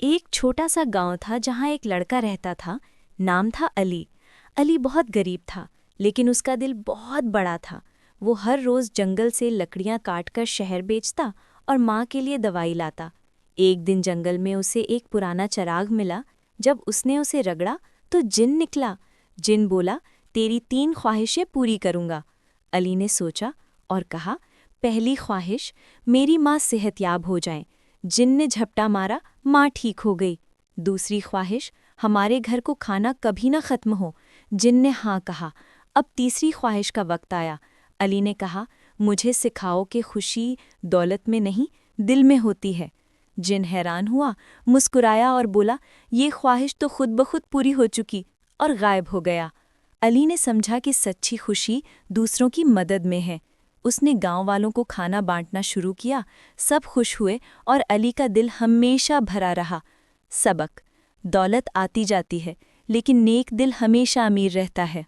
ایک چھوٹا سا گاؤں تھا جہاں ایک لڑکا رہتا تھا۔ نام تھا علی۔ علی بہت غریب تھا، لیکن اس کا دل بہت بڑا تھا۔ وہ ہر روز جنگل سے لکڑیاں کاٹ کر شہر بیچتا اور ماں کے لیے دوائی لاتا۔ ایک دن جنگل میں اسے ایک پرانا چراغ ملا۔ جب اس نے اسے رگڑا تو جن نکلا۔ جن بولا، تیری 3 خواہشیں پوری کروں گا۔ علی نے سوچا اور کہا، پہلی خواہش، میری ماں صحت یاب ہو جائیں۔ جن نے جھپٹا مارا، ماں ٹھیک ہو گئی۔ دوسری خواہش، ہمارے گھر کو کھانا کبھی نہ ختم ہو۔ جن نے ہاں کہا۔ اب تیسری خواہش کا وقت آیا۔ علی نے کہا، مجھے سکھاؤ کہ خوشی دولت میں نہیں، دل میں ہوتی ہے۔ جن حیران ہوا، مسکرایا اور بولا، یہ خواہش تو خود بخود پوری ہو چکی، اور غائب ہو گیا۔ علی نے سمجھا کہ سچی خوشی دوسروں کی مدد میں ہے۔ اس نے گاؤں والوں کو کھانا بانٹنا شروع کیا۔ سب خوش ہوئے اور علی کا دل ہمیشہ بھرا رہا۔ سبق: دولت آتی جاتی ہے، لیکن نیک دل ہمیشہ امیر رہتا ہے۔